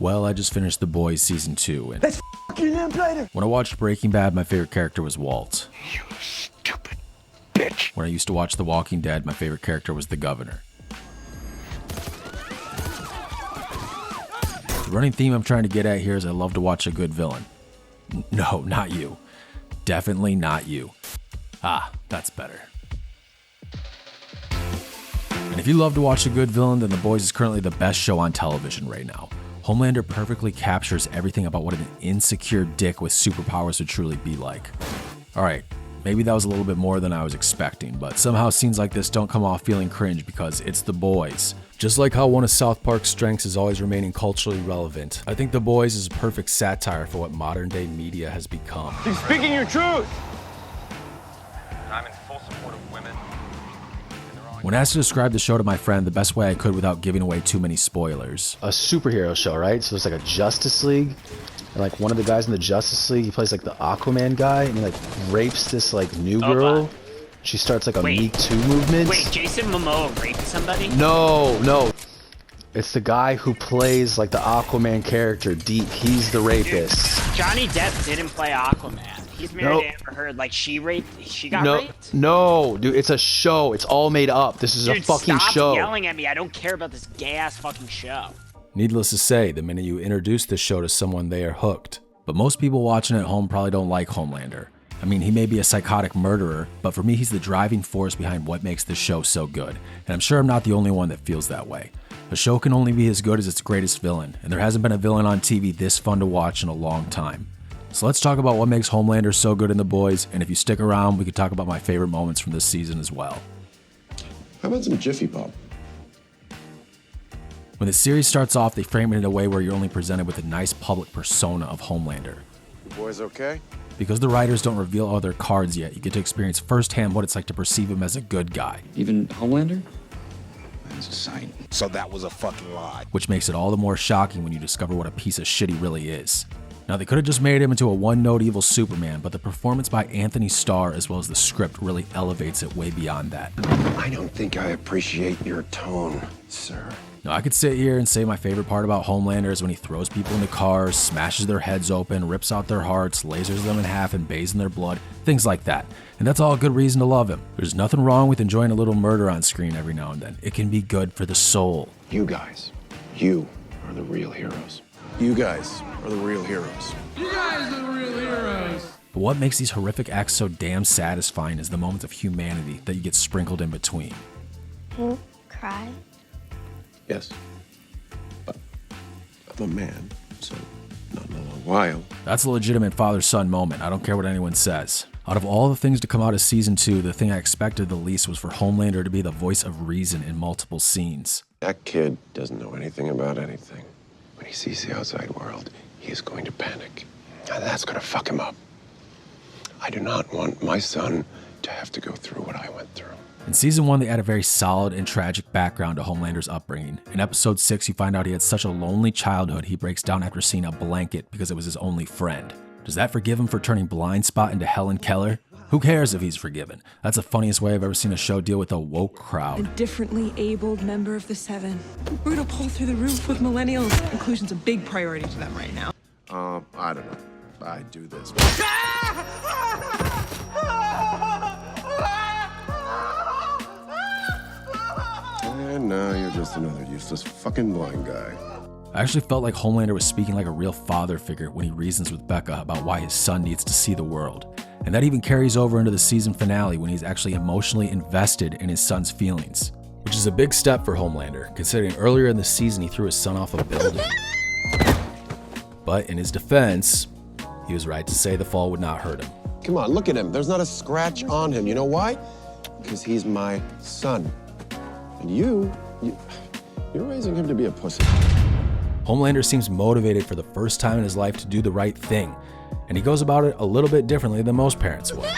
Well, I just finished The Boys Season 2, and Let's f***ing lamp later. when I watched Breaking Bad, my favorite character was Walt. You stupid bitch. When I used to watch The Walking Dead, my favorite character was the Governor. The running theme I'm trying to get at here is I love to watch a good villain. No, not you. Definitely not you. Ah, that's better. And if you love to watch a good villain, then The Boys is currently the best show on television right now. Homelander perfectly captures everything about what an insecure dick with superpowers would truly be like. Alright, maybe that was a little bit more than I was expecting, but somehow scenes like this don't come off feeling cringe because it's The Boys. Just like how one of South Park's strengths is always remaining culturally relevant, I think The Boys is a perfect satire for what modern day media has become. You're speaking your truth. I'm in full support of women. When asked to describe the show to my friend the best way I could without giving away too many spoilers, A superhero show, right? So it's like a Justice League, and like one of the guys in the Justice League, he plays like the Aquaman guy, and he like rapes this like new girl. She starts like a Me Too movement. Wait, Jason Momoa raped somebody? No. It's the guy who plays like the Aquaman character, Deep. He's the rapist. Dude, Johnny Depp didn't play Aquaman. He's married to Amber Heard. Like, she got raped? No, dude, it's a show. It's all made up. This is a fucking stop show. Yelling at me. I don't care about this gay-ass fucking show. needless to say, the minute you introduce this show to someone, they are hooked. But most people watching at home probably don't like Homelander. I mean, he may be a psychotic murderer, but for me, he's the driving force behind what makes this show so good. And I'm sure I'm not the only one that feels that way. A show can only be as good as its greatest villain, and there hasn't been a villain on TV this fun to watch in a long time. So let's talk about what makes Homelander so good in The Boys, and if you stick around, we could talk about my favorite moments from this season as well. How about some Jiffy Pop? When the series starts off, they frame it in a way where you're only presented with a nice public persona of Homelander. You boys okay? Because the writers don't reveal all their cards yet, you get to experience firsthand what it's like to perceive him as a good guy. Even Homelander? That's a sign. So that was a fucking lie. Which makes it all the more shocking when you discover what a piece of shit he really is. Now, they could have just made him into a one-note evil Superman, but the performance by Anthony Starr as well as the script really elevates it way beyond that. I don't think I appreciate your tone, sir. Now, I could sit here and say my favorite part about Homelander is when he throws people into cars, smashes their heads open, rips out their hearts, lasers them in half, and bathes in their blood, things like that. And that's all a good reason to love him. There's nothing wrong with enjoying a little murder on screen every now and then. It can be good for the soul. You guys, you are the real heroes. You guys are the real heroes. But what makes these horrific acts so damn satisfying is the moments of humanity that you get sprinkled in between. You cry? Yes. But I'm a man, so not in a long while. That's a legitimate father-son moment. I don't care what anyone says. Out of all the things to come out of season 2, the thing I expected the least was for Homelander to be the voice of reason in multiple scenes. That kid doesn't know anything about anything. When he sees the outside world, he is going to panic. And that's going to fuck him up. I do not want my son to have to go through what I went through. In season 1, they add a very solid and tragic background to Homelander's upbringing. In episode 6, you find out he had such a lonely childhood he breaks down after seeing a blanket because it was his only friend. Does that forgive him for turning Blind Spot into Helen Keller? Who cares if he's forgiven? That's the funniest way I've ever seen a show deal with a woke crowd. A differently abled member of the Seven. Brutal pull through the roof with millennials. Inclusion's a big priority to them right now. I don't know. I do this. And now you're just another useless fucking blind guy. I actually felt like Homelander was speaking like a real father figure when he reasons with Becca about why his son needs to see the world. And that even carries over into the season finale when he's actually emotionally invested in his son's feelings. Which is a big step for Homelander, considering earlier in the season he threw his son off a building. But in his defense, he was right to say the fall would not hurt him. Come on, look at him. There's not a scratch on him. You know why? Because he's my son. And you're raising him to be a pussy. Homelander seems motivated for the first time in his life to do the right thing, and he goes about it a little bit differently than most parents would.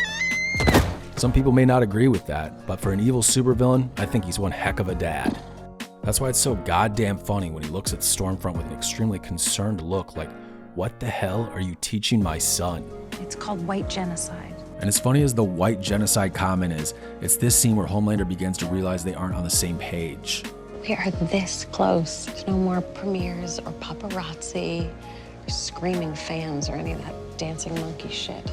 Some people may not agree with that, but for an evil supervillain, I think he's one heck of a dad. That's why it's so goddamn funny when he looks at Stromfront with an extremely concerned look like, what the hell are you teaching my son? It's called white genocide. And as funny as the white genocide comment is, it's this scene where Homelander begins to realize they aren't on the same page. We are this close. There's no more premieres or paparazzi or screaming fans or any of that dancing monkey shit.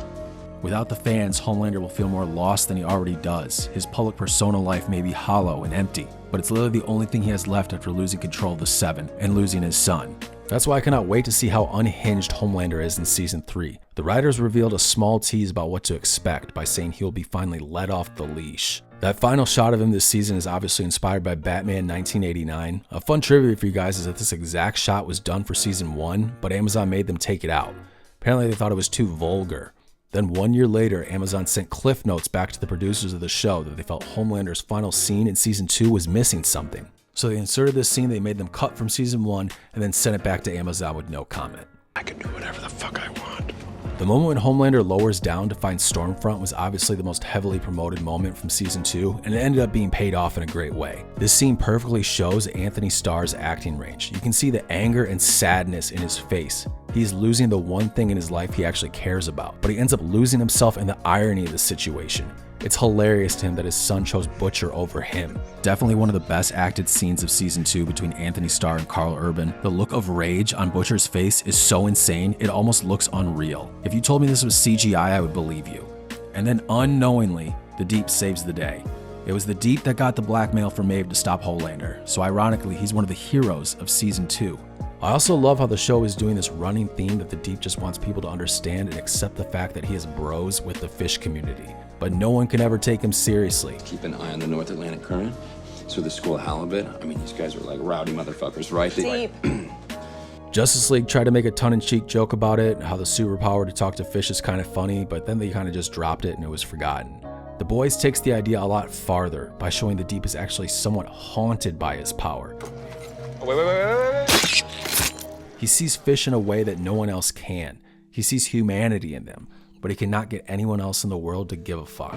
Without the fans, Homelander will feel more lost than he already does. His public persona life may be hollow and empty, but it's literally the only thing he has left after losing control of the Seven and losing his son. That's why I cannot wait to see how unhinged Homelander is in Season 3. The writers revealed a small tease about what to expect by saying he will be finally let off the leash. That final shot of him this season is obviously inspired by Batman 1989. A fun trivia for you guys is that this exact shot was done for Season 1, but Amazon made them take it out. Apparently they thought it was too vulgar. Then 1 year later, Amazon sent cliff notes back to the producers of the show that they felt Homelander's final scene in Season 2 was missing something. So they inserted this scene they made them cut from Season 1 and then sent it back to Amazon with no comment. I can do whatever the fuck I want. The moment when Homelander lowers down to find Stromfront was obviously the most heavily promoted moment from Season 2, and it ended up being paid off in a great way. This scene perfectly shows Anthony Starr's acting range. You can see the anger and sadness in his face. He's losing the one thing in his life he actually cares about, but he ends up losing himself in the irony of the situation. It's hilarious to him that his son chose Butcher over him. Definitely one of the best acted scenes of Season 2 between Anthony Starr and Karl Urban. The look of rage on Butcher's face is so insane, it almost looks unreal. If you told me this was CGI, I would believe you. And then unknowingly, the Deep saves the day. It was the Deep that got the blackmail from Maeve to stop Homelander, so ironically, he's one of the heroes of Season 2. I also love how the show is doing this running theme that the Deep just wants people to understand and accept the fact that he is bros with the fish community. But no one can ever take him seriously. Keep an eye on the North Atlantic current. So the school of halibut, I mean, these guys are like rowdy motherfuckers, right? Deep. Justice League tried to make a tongue-in-cheek joke about it, how the superpower to talk to fish is kind of funny, but then they kind of just dropped it and it was forgotten. The Boys takes the idea a lot farther by showing the Deep is actually somewhat haunted by his power. Wait. He sees fish in a way that no one else can. He sees humanity in them, but he cannot get anyone else in the world to give a fuck.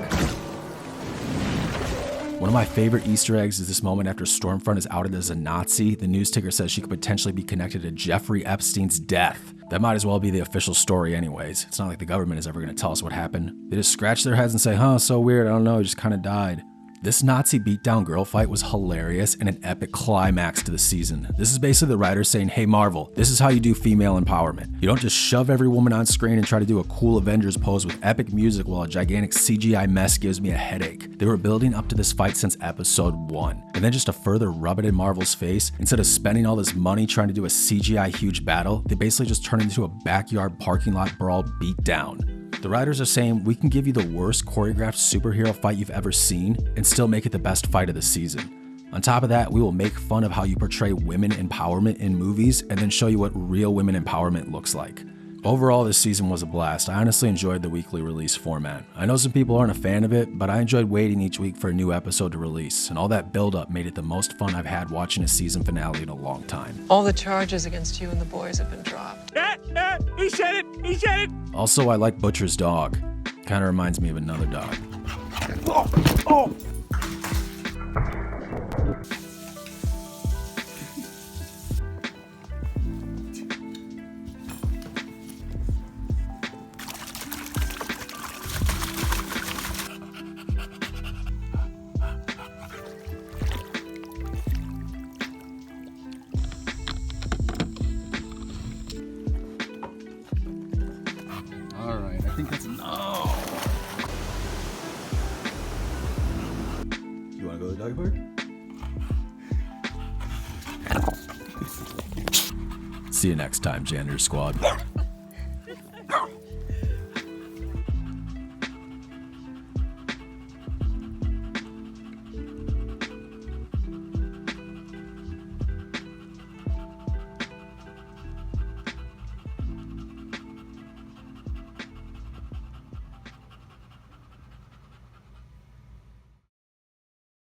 One of my favorite Easter eggs is this moment after Stormfront is outed as a Nazi. The news ticker says she could potentially be connected to Jeffrey Epstein's death. That might as well be the official story anyways. It's not like the government is ever going to tell us what happened. They just scratch their heads and say, huh, so weird, I don't know, he just kind of died. This Nazi beatdown girl fight was hilarious and an epic climax to the season. This is basically the writers saying, hey Marvel, this is how you do female empowerment. You don't just shove every woman on screen and try to do a cool Avengers pose with epic music while a gigantic CGI mess gives me a headache. They were building up to this fight since episode 1. And then just to further rub it in Marvel's face, instead of spending all this money trying to do a CGI huge battle, they basically just turned it into a backyard parking lot brawl beatdown. The writers are saying we can give you the worst choreographed superhero fight you've ever seen and still make it the best fight of the season. On top of that, we will make fun of how you portray women empowerment in movies and then show you what real women empowerment looks like. Overall, this season was a blast. I honestly enjoyed the weekly release format. I know some people aren't a fan of it, but I enjoyed waiting each week for a new episode to release, and all that build-up made it the most fun I've had watching a season finale in a long time. All the charges against you and the boys have been dropped. He said it! He said it! Also, I like Butcher's dog. Kinda reminds me of another dog. Oh! Alright, I think that's no. You wanna go to the doggy park? See you next time, Janitor Squad.